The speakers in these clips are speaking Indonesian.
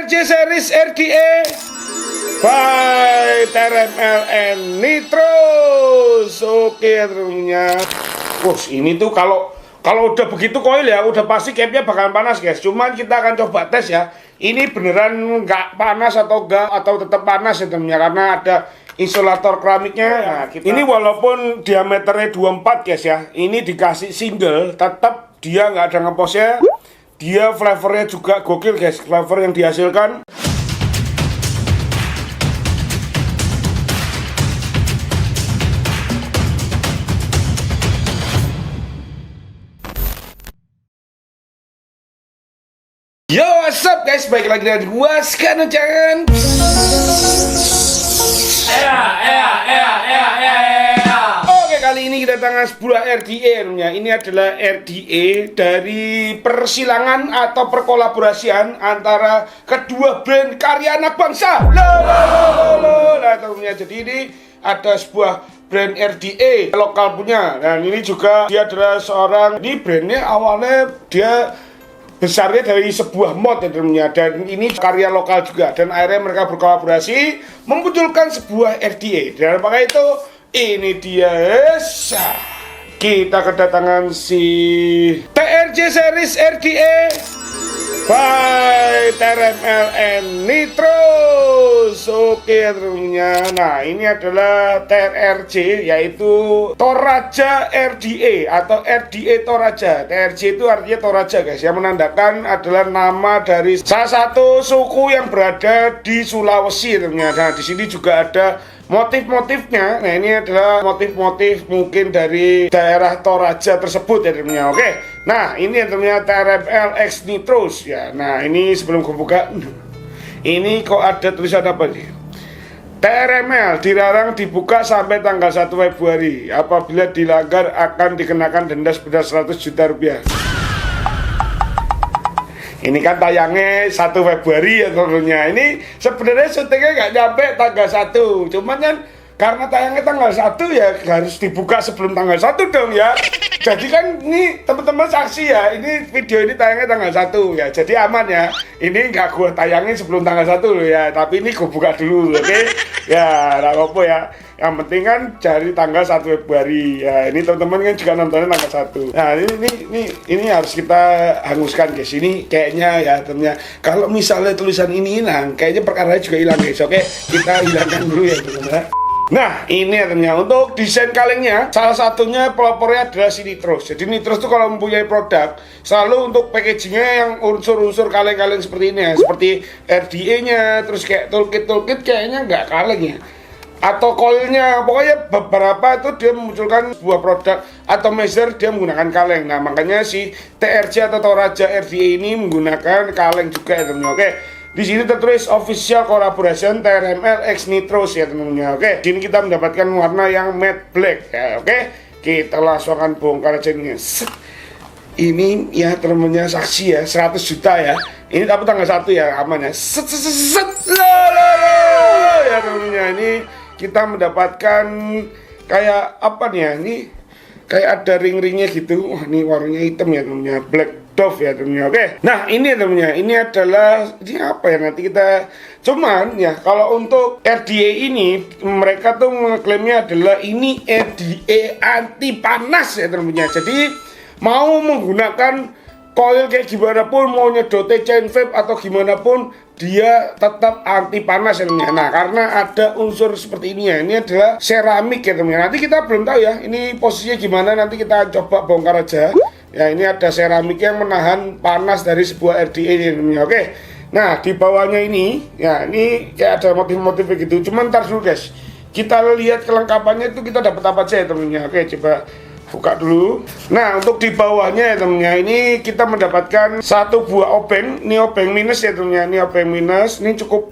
TRJ series RDA by TRML and Nitros. Oke tentunya. Ini tuh kalau udah begitu koil ya, udah pasti capnya bakalan panas guys. Cuman kita akan coba tes ya. Ini beneran nggak panas atau enggak, atau tetap panas ya tentunya, karena ada insulator keramiknya. Nah, ini walaupun diameternya 24 guys ya, ini dikasih single, tetap dia nggak ada ngeposnya. Dia flavornya juga gokil guys, flavor yang dihasilkan. Yo, what's up guys, balik lagi dengan gua sekarang jangan. Oke, kali ini kita tangan sebuah RDA namanya. Ini adalah RDA dari persilangan atau perkolaborasian antara kedua brand karya anak bangsa. Nah, tentunya jadi ini ada sebuah brand RDA lokal punya. Dan ini juga dia adalah seorang, ini brandnya awalnya dia besarnya dari sebuah mod ya tentunya, dan ini karya lokal juga, dan akhirnya mereka berkolaborasi memunculkan sebuah RDA. Dan apakah itu? Ini dia, kita kedatangan si TRJ series RDA by TRML and Nitros. Oke tentunya. Nah, ini adalah TRJ, yaitu Toraja RDA atau RDA Toraja. TRJ itu artinya Toraja guys, yang menandakan adalah nama dari salah satu suku yang berada di Sulawesi tentunya. Nah, di sini juga ada motif-motifnya. Nah, ini adalah motif-motif mungkin dari daerah Toraja tersebut ya tentunya. Oke. Nah, ini tentunya TRML X Nitros ya. Nah, ini sebelum gue buka, ini kok ada tulisan apa nih? TRML dilarang dibuka sampai tanggal 1 Februari. Apabila dilanggar akan dikenakan denda sebesar 100 juta rupiah. Ini kan tayangnya 1 Februari ya tentunya. Ini sebenarnya syutingnya nggak nyampe tanggal 1. Cuman kan karena tayangnya tanggal 1 ya harus dibuka sebelum tanggal 1 dong ya. Jadi kan ini teman-teman saksi ya, ini video ini tayangnya tanggal 1 ya. Jadi aman ya. Ini nggak gue tayangin sebelum tanggal 1 loh ya. Tapi ini gue buka dulu, oke? Ya, nggak apa-apa ya. Yang penting kan dari tanggal 1 Februari ya. Ini teman-teman kan juga nontonnya tanggal 1. Nah, ini harus kita hanguskan guys. Ini kayaknya ya ternyata kalau misalnya tulisan ini hilang, kayaknya perkaranya juga hilang guys. Oke, kita hilangkan dulu ya teman-teman. Nah, ini ternyata untuk desain kalengnya, salah satunya pelopornya adalah si Nitros. Jadi Nitros tuh kalau mempunyai produk, selalu untuk packagingnya yang unsur-unsur kaleng-kaleng seperti ini ya. Seperti RDA-nya, terus kayak toolkit kayaknya nggak kaleng ya, atau coilnya, pokoknya beberapa itu dia memunculkan sebuah produk atau measure dia menggunakan kaleng. Nah, makanya si TRJ atau Toraja RDA ini menggunakan kaleng juga ya teman-teman. Oke, di sini tertulis official collaboration TRML X Nitros ya teman-teman. Oke, di sini kita mendapatkan warna yang matte black ya. Oke, kita langsung akan bongkar aja ini. Ini ya teman-teman, saksi ya 100 juta ya. Ini tapi tanggal 1 ya, aman ya. Ya teman-teman, ini kita mendapatkan kayak apa nih ya, ini kayak ada ring-ringnya gitu. Wah, ini warnanya hitam ya temennya, black dove ya temennya. Oke, nah ini temennya, ini adalah, ini apa ya, nanti kita, cuman ya kalau untuk RDA ini mereka tuh mengklaimnya adalah ini RDA anti panas ya temennya. Jadi mau menggunakan coil kayak gimana pun, mau nyedotnya chain vape atau gimana pun, dia tetap anti panas ya teman-teman. Nah, karena ada unsur seperti ini ya, ini adalah seramik ya teman-teman. Nanti kita belum tahu ya ini posisinya gimana, nanti kita coba bongkar aja ya. Ini ada seramik yang menahan panas dari sebuah RDA ya teman-teman. Oke, nah di bawahnya ini ya, ini kayak ada motif-motif begitu. Cuman ntar dulu guys, kita lihat kelengkapannya itu kita dapat apa aja ya teman-teman. Oke, coba buka dulu. Nah, untuk di bawahnya ya temennya, ini kita mendapatkan satu buah obeng. Ini obeng minus ya temennya. Ini obeng minus, ini cukup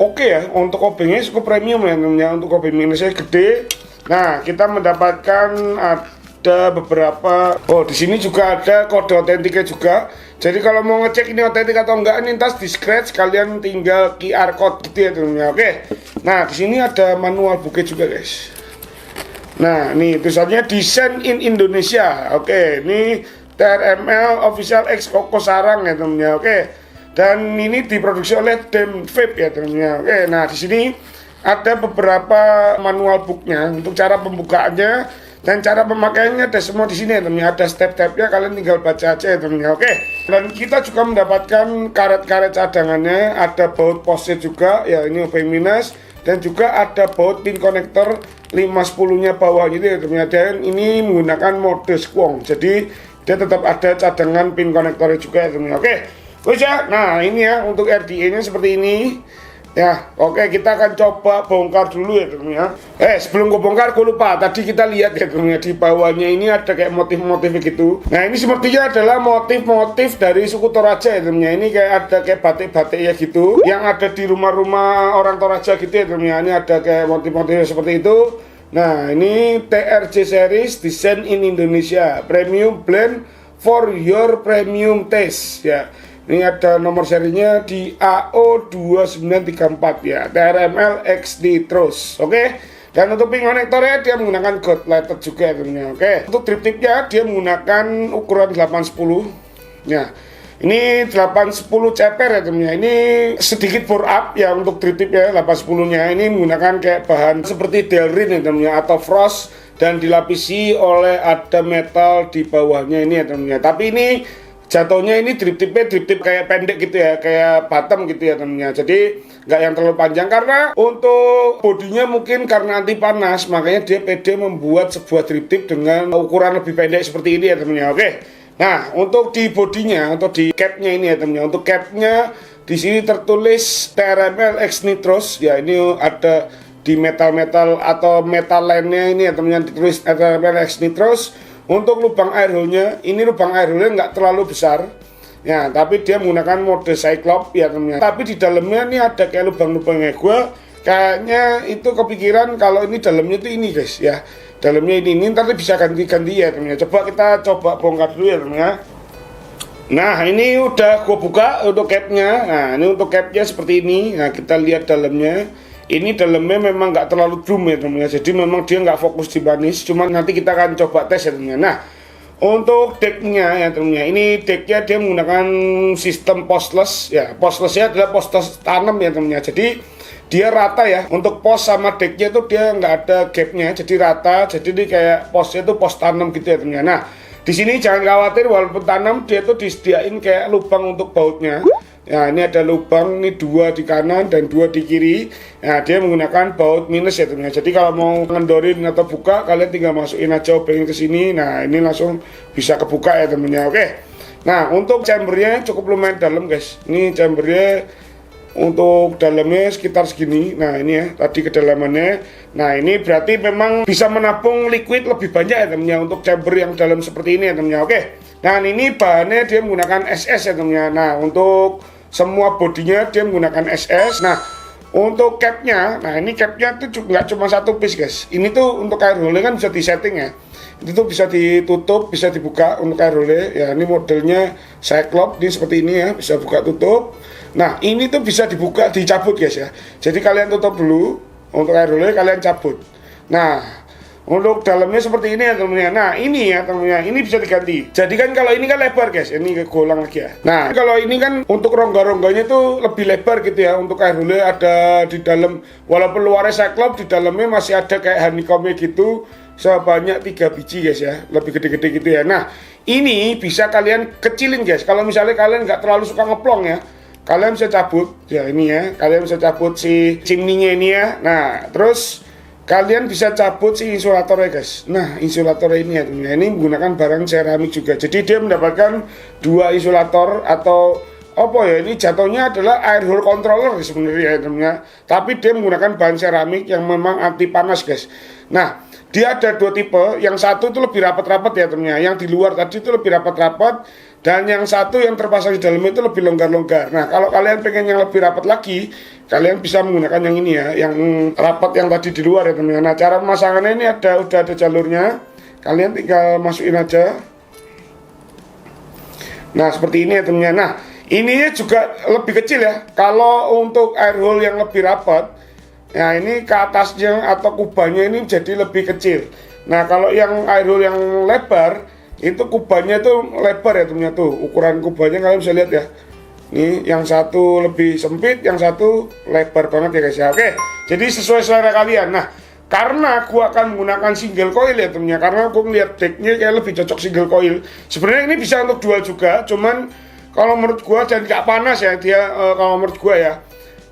oke ya. Untuk obengnya cukup premium ya temennya. Untuk obeng minusnya gede. Nah, kita mendapatkan ada beberapa. Oh, di sini juga ada kode otentiknya juga. Jadi kalau mau ngecek ini otentik atau enggak, ini tas di scratch, kalian tinggal QR code gitu ya temennya. Oke. Nah, di sini ada manual buku juga guys. Nah, ini tulisannya Design in Indonesia. Oke, ini TRML Official X Koko Sarang ya temennya. Oke, Dan ini diproduksi oleh Dem Vape ya teman-teman. Oke, nah di sini ada beberapa manual booknya untuk cara pembukaannya dan cara pemakaiannya, ada semua di sini ya teman-teman. Ada step-stepnya, kalian tinggal baca aja ya teman-teman. Oke. Dan kita juga mendapatkan karet-karet cadangannya, ada baut posnya juga ya, ini OP minus, dan juga ada baut pin connector 510-nya bawah gitu ya teman-teman. Dan ini menggunakan mode squong. Jadi dia tetap ada cadangan pin konektornya juga ya teman-teman. Oke. Terus ya, nah ini ya untuk RDA-nya seperti ini. Ya, oke, kita akan coba bongkar dulu ya teman-teman. Sebelum gue bongkar, gue lupa. Tadi kita lihat ya teman-teman, di bawahnya ini ada kayak motif-motif gitu. Nah, ini sepertinya adalah motif-motif dari suku Toraja ya teman-teman. Ini kayak ada kayak batik-batik ya gitu, yang ada di rumah-rumah orang Toraja gitu ya teman-teman. Ini ada kayak motif-motif seperti itu. Nah, ini TRJ series Design in Indonesia, premium blend for your premium taste ya. Ini ada nomor serinya di AO2934 ya, TRML X Nitros. Oke. Dan untuk pin konektornya dia menggunakan gold plated juga ya teman-teman. Oke. Untuk triptiknya dia menggunakan ukuran 810. Ya. Ini 810 ceper ya teman-teman. Ini sedikit bore up ya untuk triptiknya 810-nya. Ini menggunakan kayak bahan seperti Delrin ya teman-teman, atau frost, dan dilapisi oleh ada metal di bawahnya ini ya teman-teman. Tapi ini jatuhnya ini drip tip kayak pendek gitu ya, kayak bottom gitu ya temennya. Jadi nggak yang terlalu panjang, karena untuk bodinya mungkin karena anti panas, makanya dia pede membuat sebuah drip tip dengan ukuran lebih pendek seperti ini ya temennya. Oke. Nah, untuk di bodinya, untuk di capnya ini ya temennya. Untuk capnya di sini tertulis TRML X Nitros ya. Ini ada di metal-metal atau metal lainnya ini ya temennya, ditulis TRML X Nitros. Untuk lubang air hole-nya, ini lubang air hole-nya nggak terlalu besar ya, tapi dia menggunakan mode Cyclops ya teman-teman. Tapi di dalamnya ini ada kayak lubang-lubangnya. Gue kayaknya itu kepikiran kalau ini dalamnya itu ini guys ya, dalamnya ini nanti bisa ganti-ganti ya teman-teman. Coba kita bongkar dulu ya teman-teman. Nah, ini udah gue buka untuk capnya. Nah, ini untuk capnya seperti ini. Nah, kita lihat dalamnya. Ini dalamnya memang nggak terlalu drum ya teman-teman. Jadi memang dia nggak fokus di banis. Cuma nanti kita akan coba tes ya teman-teman. Nah, untuk decknya ya teman-teman. Ini decknya dia menggunakan sistem postless ya. Postlessnya adalah postless tanam ya teman-teman. Jadi dia rata ya. Untuk pos sama decknya itu dia nggak ada gapnya. Jadi rata. Jadi ini kayak posnya itu pos tanam gitu ya teman-teman. Nah, di sini jangan khawatir, walaupun tanam dia tuh disediain kayak lubang untuk bautnya. Ya, ini ada lubang, ini 2 di kanan dan 2 di kiri. Nah, dia menggunakan baut minus ya teman-teman. Jadi kalau mau ngendorin atau buka, kalian tinggal masukin aja obengnya ke sini. Nah, ini langsung bisa kebuka ya teman-teman. Oke. Nah, untuk chambernya cukup lumayan dalam guys. Ini chambernya untuk dalamnya sekitar segini. Nah, ini ya tadi kedalamannya. Nah, ini berarti memang bisa menampung liquid lebih banyak ya teman-teman untuk chamber yang dalam seperti ini ya teman-teman. Oke. Nah, ini bahannya dia menggunakan SS ya teman-teman. Nah, untuk semua bodinya dia menggunakan SS. Nah, untuk capnya, nah ini capnya tuh nggak cuma satu piece guys. Ini tuh untuk air hole kan bisa disetting ya. Itu tuh bisa ditutup, bisa dibuka untuk air hole. Ya, ini modelnya Cyclops, ini seperti ini ya, bisa buka tutup. Nah, ini tuh bisa dibuka, dicabut guys ya. Jadi kalian tutup dulu, untuk air hole kalian cabut. Nah, untuk dalamnya seperti ini ya teman-teman. Nah, ini ya teman-teman, ini bisa diganti. Jadi kan kalau ini kan lebar guys, ini golang lagi ya. Nah, kalau ini kan untuk rongga-rongganya itu lebih lebar gitu ya. Untuk air hole ada di dalam, walaupun luarnya Cyclops, di dalamnya masih ada kayak honeycomb gitu sebanyak 3 biji guys ya, lebih gede-gede gitu ya. Nah, ini bisa kalian kecilin guys. Kalau misalnya kalian nggak terlalu suka ngeplong ya, kalian bisa cabut ya ini ya. Kalian bisa cabut si chimney-nya ini ya. Nah, terus kalian bisa cabut si insulatornya guys. Nah, insulatornya ini ya teman-teman. Ini menggunakan barang seramik juga. Jadi dia mendapatkan 2 insulator atau apa ya, ini jatuhnya adalah air hole controller sebenarnya ya teman-teman. Tapi dia menggunakan bahan seramik yang memang anti panas guys. Nah, dia ada 2 tipe. Yang satu itu lebih rapat-rapat ya teman-teman. Yang di luar tadi itu lebih rapat-rapat. Dan yang satu yang terpasang di dalam itu lebih longgar-longgar. Nah, kalau kalian pengen yang lebih rapat lagi, kalian bisa menggunakan yang ini ya, yang rapat yang tadi di luar ya teman-teman. Nah, cara pemasangannya ini udah ada jalurnya. Kalian tinggal masukin aja. Nah, seperti ini ya teman-teman. Nah, ininya juga lebih kecil ya. Kalau untuk air hole yang lebih rapat, nah ini ke atasnya atau kubahnya ini jadi lebih kecil. Nah, kalau yang air hole yang lebar, itu kubahnya tuh lebar ya teman-teman tuh. Ukuran kubahnya kalian bisa lihat ya. Ini yang satu lebih sempit, yang satu lebar banget ya guys ya. Oke, jadi sesuai selera kalian. Nah, karena gua akan menggunakan single coil ya temennya, karena gua ngeliat decknya kayak lebih cocok single coil. Sebenarnya ini bisa untuk dual juga, cuman kalau menurut gua dan gak panas ya dia kalau menurut gua ya.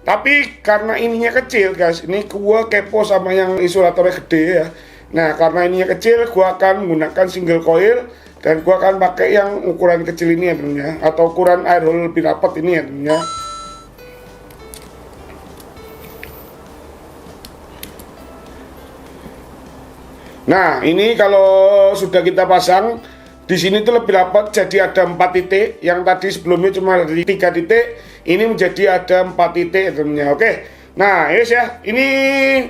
Tapi karena ininya kecil guys, ini gua kepo sama yang isolatornya gede ya. Nah, karena ininya kecil, gua akan menggunakan single coil. Dan gua akan pakai yang ukuran kecil ini ya temennya, atau ukuran air hole lebih rapat ini ya temennya. Nah, ini kalau sudah kita pasang di sini tuh lebih rapat, jadi ada 4 titik. Yang tadi sebelumnya cuma ada 3 titik, ini menjadi ada 4 titik ya temennya. Oke. Nah, yes ya, ini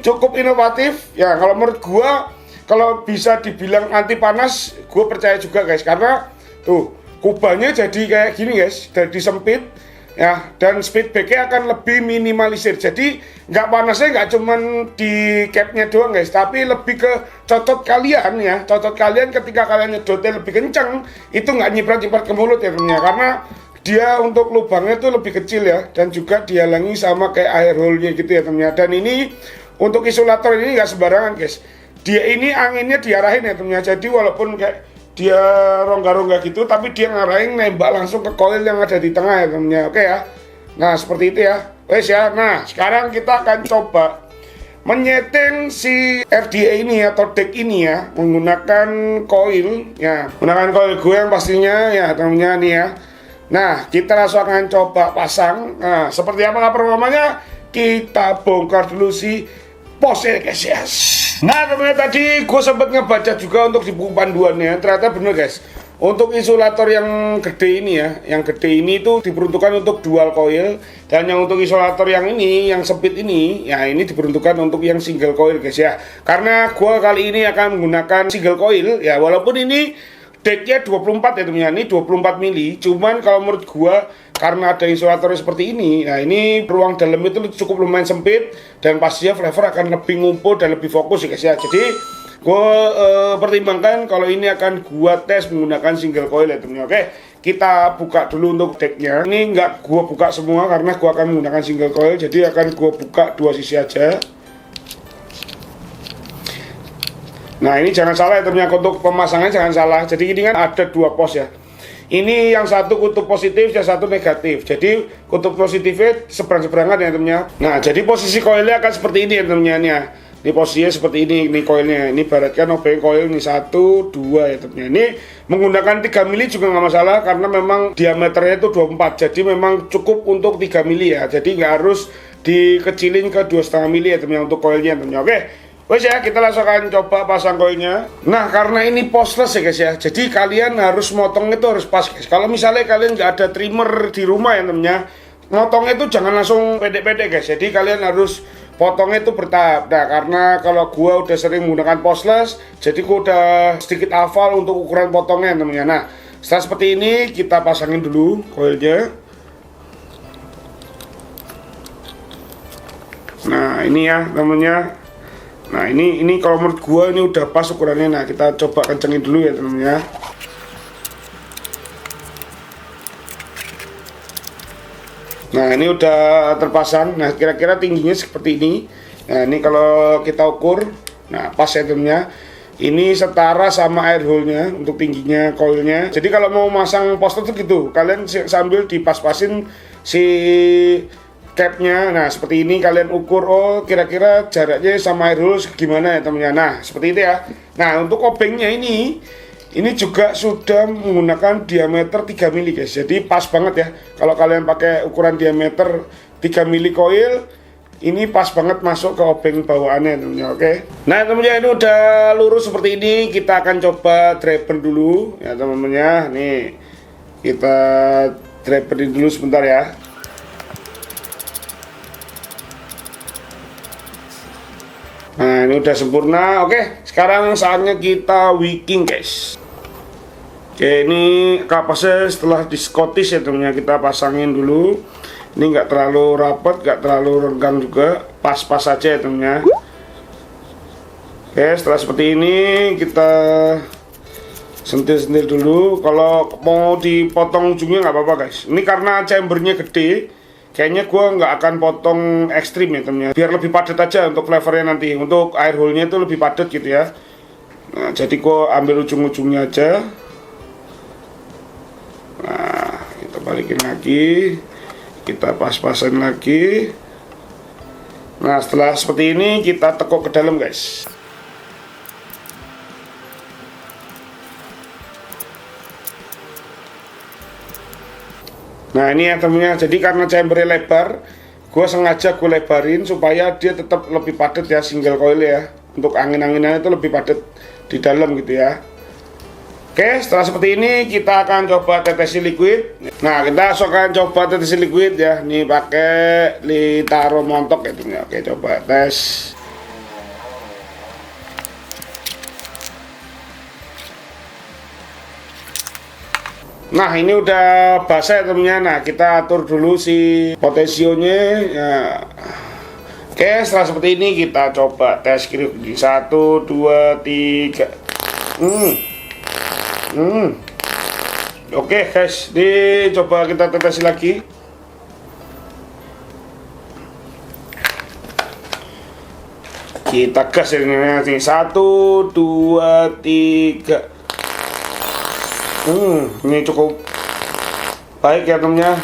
cukup inovatif ya kalau menurut gua. Kalau bisa dibilang anti panas, gue percaya juga guys, karena tuh kubahnya jadi kayak gini guys, jadi sempit ya, dan speed backnya akan lebih minimalisir. Jadi nggak panasnya nggak cuman di capnya doang guys, tapi lebih ke cocot kalian ya, cocot kalian ketika kalian nyedotnya lebih kencang, itu nggak nyiprat-nyiprat ke mulut ya temennya, karena dia untuk lubangnya tuh lebih kecil ya, dan juga dihalangi sama kayak air hole-nya gitu ya temennya. Dan ini untuk isolator ini nggak sembarangan guys. Dia ini anginnya diarahin ya temennya, jadi walaupun kayak dia rongga-rongga gitu, tapi dia ngarahin nembak langsung ke coil yang ada di tengah ya temennya. Oke ya. Nah seperti itu ya. Wes ya. Nah sekarang kita akan coba menyeting si RDA ini atau deck ini ya, menggunakan coil ya, menggunakan coil gue yang pastinya ya temennya nih ya. Nah kita langsung akan coba pasang. Nah seperti apa performanya, kita bongkar dulu si posnya guys ya. Nah teman-teman, tadi gue sempat ngebaca juga untuk di buku panduannya, ternyata bener guys. Untuk isolator yang gede ini ya, yang gede ini itu diperuntukkan untuk dual coil, dan yang untuk isolator yang ini, yang sempit ini, ya ini diperuntukkan untuk yang single coil guys ya. Karena gue kali ini akan menggunakan single coil ya, walaupun ini decknya 24 ya temennya, ini 24 mili. Cuman kalau menurut gua karena ada isolatornya seperti ini, nah ini ruang dalam itu cukup lumayan sempit, dan pastinya flavor akan lebih ngumpul dan lebih fokus ya guys ya. Jadi gua pertimbangkan kalau ini akan gua tes menggunakan single coil ya temennya. Oke, kita buka dulu untuk decknya. Ini nggak gua buka semua karena gua akan menggunakan single coil, jadi akan gua buka 2 sisi aja. Nah ini jangan salah ya temennya, untuk pemasangan jangan salah. Jadi ini kan ada 2 pos ya. Ini yang satu kutub positif, yang satu negatif. Jadi kutub positifnya seberang-seberangan ya temennya. Nah jadi posisi koilnya akan seperti ini ya temennya nih ya. Ini posisinya seperti ini koilnya. Ini baratkan obeng koil ini 1, 2 ya temennya. Ini menggunakan 3 mili juga nggak masalah, karena memang diameternya itu 24. Jadi memang cukup untuk 3 mili ya. Jadi nggak harus dikecilin ke 2,5 mili ya temennya untuk koilnya temennya. Oke. Wes ya, kita langsung akan coba pasang koilnya. Nah, karena ini postless ya guys ya, jadi kalian harus motong itu harus pas guys. Kalau misalnya kalian nggak ada trimmer di rumah ya temennya, motongnya itu jangan langsung pendek-pendek guys. Jadi kalian harus potongnya itu bertahap. Nah, karena kalau gua udah sering menggunakan postless, jadi gua udah sedikit hafal untuk ukuran potongnya temennya. Nah, setelah seperti ini kita pasangin dulu koilnya. Nah, ini ya temennya. Nah ini kalau menurut gua ini udah pas ukurannya. Nah kita coba kencengin dulu ya temennya. Nah ini udah terpasang. Nah kira-kira tingginya seperti ini. Nah ini kalau kita ukur, nah pas ya temennya. Ini setara sama air hole-nya untuk tingginya coilnya. Jadi kalau mau masang poster tuh gitu, kalian sambil dipas-pasin si capnya. Nah seperti ini kalian ukur, oh kira-kira jaraknya sama air hole gimana ya temennya. Nah seperti itu ya. Nah untuk obengnya ini juga sudah menggunakan diameter 3 mili guys. Jadi pas banget ya. Kalau kalian pakai ukuran diameter 3 mili coil, ini pas banget masuk ke obeng bawaannya temennya. Oke. Nah temennya ini udah lurus seperti ini. Kita akan coba drapen dulu ya temennya. Nih kita drapenin dulu sebentar ya. Nah ini udah sempurna. Oke, sekarang saatnya kita wicking guys. Oke, ini kapasnya setelah di Scottish ya temennya, kita pasangin dulu. Ini nggak terlalu rapat, nggak terlalu renggang juga, pas-pas saja ya temennya. Oke, setelah seperti ini kita Sentil-sentil dulu. Kalau mau dipotong ujungnya nggak apa-apa guys. Ini karena chambernya gede, kayaknya gue nggak akan potong ekstrim ya temennya. Biar lebih padat aja untuk flavornya nanti. Untuk air hole-nya itu lebih padat gitu ya. Nah, jadi gue ambil ujung-ujungnya aja. Nah, kita balikin lagi. Kita pas-pasan lagi. Nah, setelah seperti ini kita tekuk ke dalam guys. Nah ini ya temennya, jadi karena chambernya lebar, gue sengaja gue lebarin supaya dia tetap lebih padat ya, single coil ya. Untuk angin-anginannya itu lebih padat di dalam gitu ya. Oke, setelah seperti ini kita akan coba tetesi liquid. Nah, kita akan coba tetesi liquid ya. Nih pakai Litaro montok ya temennya. Oke, coba tes. Nah, ini udah basah ya temennya. Nah, kita atur dulu si potensionya ya. Oke, setelah seperti ini kita coba tes kiri. 1, 2, 3. Oke guys, coba kita tetesi lagi. Kita gas ini nanti. 1, 2, 3. Ini cukup baik ya temennya.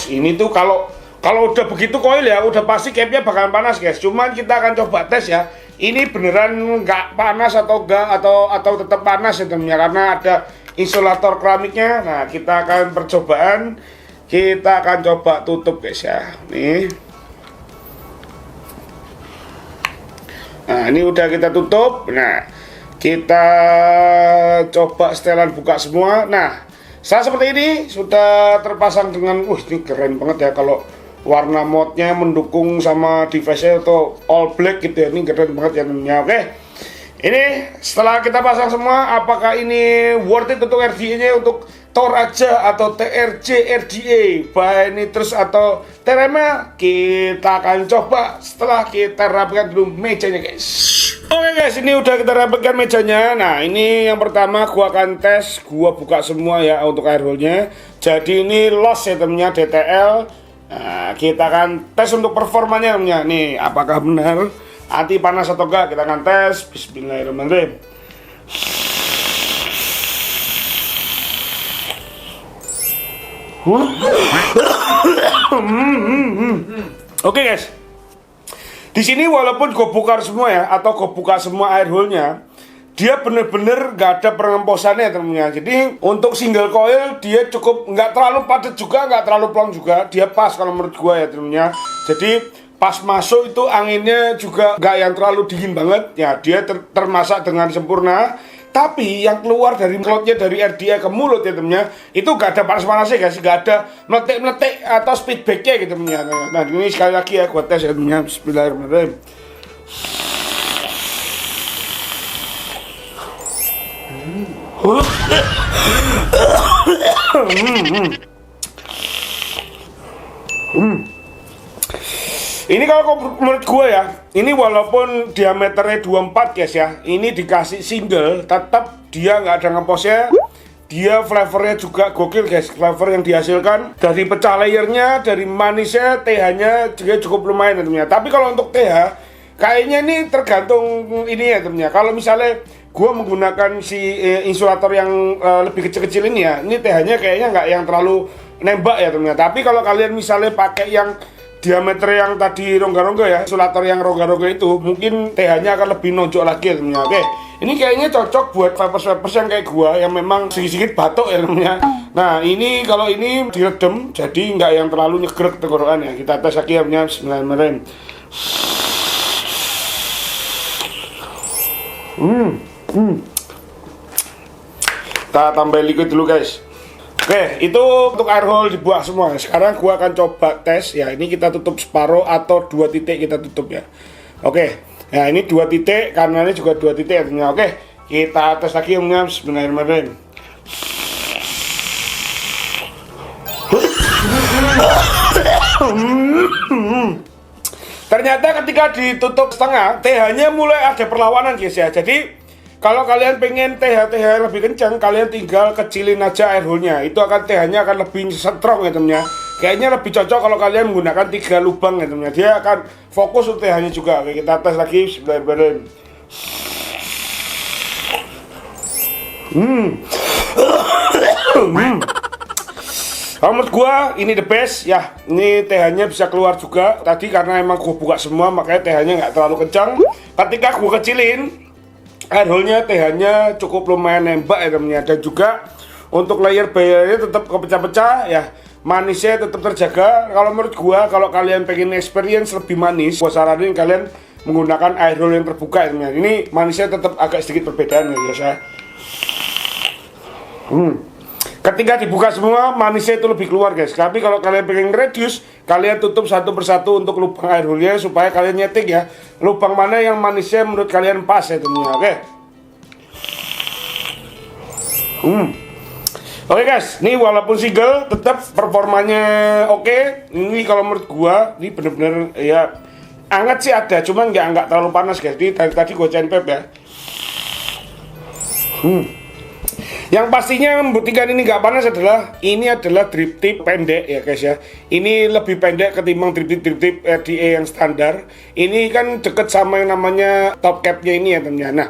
Ini tuh kalau udah begitu coil ya, udah pasti capnya bakalan panas guys. Cuman kita akan coba tes ya. Ini beneran nggak panas atau enggak atau tetap panas ya temennya, karena ada insulator keramiknya. Nah, kita akan percobaan. Kita akan coba tutup guys ya. Nih. Nah, ini udah kita tutup. Nah, kita coba setelan buka semua. Nah, saat seperti ini sudah terpasang dengan ini keren banget ya kalau warna modnya mendukung sama device-nya atau all black gitu ya. Ini keren banget ya temennya. Oke. Ini setelah kita pasang semua, apakah ini worth it untuk RDA-nya untuk Thor aja atau TRJ RDA by Nitrous atau TRML? Kita akan coba setelah kita rapikan dulu mejanya guys. Oke guys, ini udah kita rapikan mejanya. Nah, ini yang pertama gua akan tes, gua buka semua ya untuk air hole-nya. Jadi ini loss ya temennya, DTL. Nah, kita akan tes untuk performanya temennya. Nih, apakah benar anti panas atau enggak, kita akan tes. Bismillahirrahmanirrahim. Oke guys, di sini walaupun gue buka semua ya, atau gue buka semua air hole-nya, dia bener-bener gak ada pengemposannya temennya. Jadi untuk single coil dia cukup nggak terlalu padat juga, nggak terlalu plong juga, dia pas kalau menurut gue ya temennya. Jadi pas masuk itu anginnya juga nggak yang terlalu dingin banget ya, dia termasak dengan sempurna. Tapi yang keluar dari slotnya dari RDA ke mulut ya temennya, itu gak ada panas-panasnya guys, gak ada meletik-meletik atau speedbacknya gitu temennya. Nah ini sekali lagi ya gua tes ya temennya. Bismillahirrahmanirrahim. Ini kalau menurut gue ya, ini walaupun diameternya 24 guys ya, ini dikasih single, tetap dia nggak ada ngeposnya. Dia flavornya juga gokil guys, flavor yang dihasilkan dari pecah layernya, dari manisnya, TH-nya juga cukup lumayan tentunya. Tapi kalau untuk TH, kayaknya ini tergantung ini ya tentunya. Kalau misalnya gue menggunakan si insulator yang lebih kecil-kecil ini ya, ini TH-nya kayaknya nggak yang terlalu nembak ya tentunya. Tapi kalau kalian misalnya pakai yang diameter yang tadi rongga-rongga ya, insulator yang rongga-rongga itu, mungkin TH-nya akan lebih nonjok lagi ya temennya. Oke, ini kayaknya cocok buat vapers-vapers yang kayak gua yang memang sedikit batuk ya temennya. Nah, ini kalau ini diredem, jadi nggak yang terlalu nyegrek tenggorokan ya. Kita tes lagi ya temennya. Bismillahirrahmanirrahim. Kita tambah liquid dulu guys. Oke, itu untuk air hole dibuang semua. Sekarang gua akan coba tes ya. Ini kita tutup separuh atau 2 titik kita tutup ya. Oke. Nah, ini 2 titik, karenanya juga 2 titik artinya. Oke, kita tes lagi umumnya. Bismillahirrahmanirrahim. Ternyata ketika ditutup setengah, TH-nya mulai ada perlawanan guys ya. Jadi kalau kalian pengen TH lebih kencang, kalian tinggal kecilin aja air hole-nya. Itu akan TH-nya akan lebih strong ya temennya. Kayaknya lebih cocok kalau kalian menggunakan 3 lubang ya temennya. Dia akan fokus untuk TH-nya juga. Oke, kita tes lagi. Bismillahirrahmanirrahim. Kalau menurut gua ini the best ya. Ini TH-nya bisa keluar juga. Tadi karena emang gua buka semua makanya TH-nya nggak terlalu kencang. Ketika gua kecilin air hole-nya, TH-nya cukup lumayan nembak ya temennya. Dan juga untuk layer bayarnya tetap kepecah-pecah ya. Manisnya tetap terjaga. Kalau menurut gua, kalau kalian pengen experience lebih manis, gua saranin kalian menggunakan air hole yang terbuka ya temennya. Ini manisnya tetap agak sedikit perbedaan ya guys ya. Ketika dibuka semua, manisnya itu lebih keluar guys. Tapi kalau kalian pengen reduce, kalian tutup satu persatu untuk lubang air hole-nya supaya kalian nyeting ya lubang mana yang manisnya menurut kalian pas ya temennya. Oke. Oke guys, ini walaupun single tetap performanya oke. Ini kalau menurut gua, ini bener-bener ya anget sih ada, cuman nggak terlalu panas guys. Ini tadi gua pep ya. Yang pastinya membuktikan ini nggak panas adalah ini adalah drip tip pendek ya guys ya. Ini lebih pendek ketimbang drip tip RDA yang standar. Ini kan deket sama yang namanya top capnya ini ya temennya. Nah,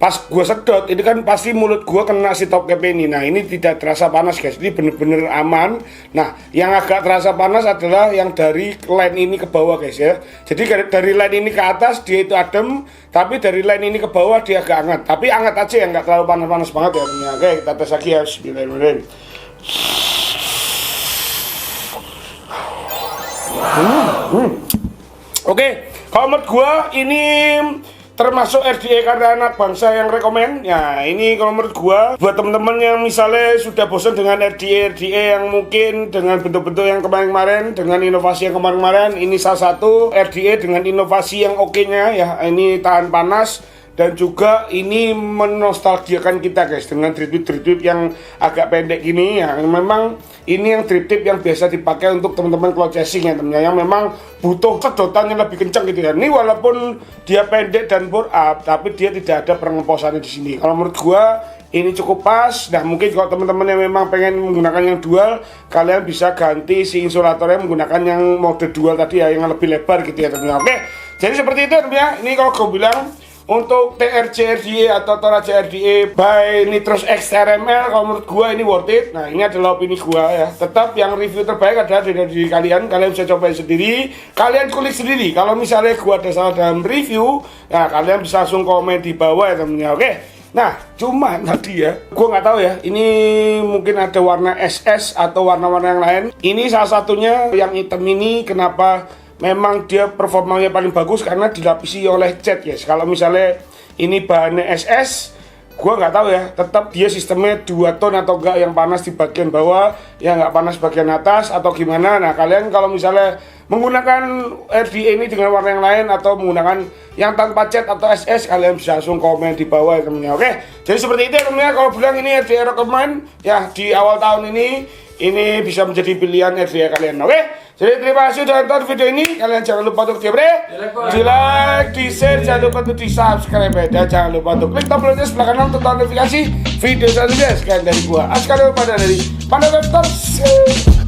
pas gua sedot ini kan pasti mulut gua kena si top cap ini. Nah, ini tidak terasa panas guys. Ini bener-bener aman. Nah, yang agak terasa panas adalah yang dari line ini ke bawah guys ya. Jadi dari line ini ke atas dia itu adem, tapi dari line ini ke bawah dia agak hangat. Tapi hangat aja ya, nggak terlalu panas-panas banget ya temennya. Oke, kita tes lagi ya. Bismillahirrahmanirrahim. Oke, kalau menurut gua ini termasuk RDA karena anak bangsa yang rekomen. Ya, ini kalau menurut gua buat temen-temen yang misalnya sudah bosan dengan RDA yang mungkin dengan bentuk-bentuk yang kemarin-kemarin, dengan inovasi yang kemarin-kemarin, ini salah satu RDA dengan inovasi yang oke-nya ya. Ini tahan panas dan juga ini menostalgiakan kita guys dengan drip-drip yang agak pendek gini ya. Memang ini yang drip-drip yang biasa dipakai untuk teman-teman cloud chasing ya temennya, yang memang butuh sedotan yang lebih kencang gitu ya. Ini walaupun dia pendek dan bore up, tapi dia tidak ada pengemposannya di sini. Kalau menurut gua ini cukup pas. Nah, mungkin kalau teman-teman yang memang pengen menggunakan yang dual, kalian bisa ganti si insulatornya menggunakan yang mode dual tadi ya, yang lebih lebar gitu ya temennya. Oke, jadi seperti itu temennya. Ini kalau gua bilang untuk TRC RDA atau Toraja RDA by Nitrous X RML, kalau menurut gua ini worth it. Nah, ini adalah opini gua ya. Tetap yang review terbaik adalah dari diri kalian. Kalian bisa cobain sendiri, kalian kulik sendiri. Kalau misalnya gua ada salah dalam review, nah kalian bisa langsung komen di bawah ya temennya. Oke. Nah, cuman tadi ya, gua nggak tahu ya. Ini mungkin ada warna SS atau warna-warna yang lain. Ini salah satunya yang hitam ini kenapa? Memang dia performanya paling bagus karena dilapisi oleh cat guys. Kalau misalnya ini bahannya SS, gua nggak tahu ya. Tetap dia sistemnya 2 tone atau enggak, yang panas di bagian bawah, yang nggak panas bagian atas atau gimana. Nah, kalian kalau misalnya menggunakan RDA ini dengan warna yang lain atau menggunakan yang tanpa cat atau SS, kalian bisa langsung komen di bawah ya temennya. Oke, jadi seperti itu ya temennya. Kalau bilang ini RDA recommend ya di awal tahun ini bisa menjadi pilihan RDA kalian. Oke, jadi terima kasih sudah nonton video ini. Kalian jangan lupa untuk di like, di share, jangan lupa untuk di subscribe, dan jangan lupa untuk klik tombol lonceng sebelah kanan untuk notifikasi video selanjutnya. Sekian dari gua Askar pada dari Panda Webstore.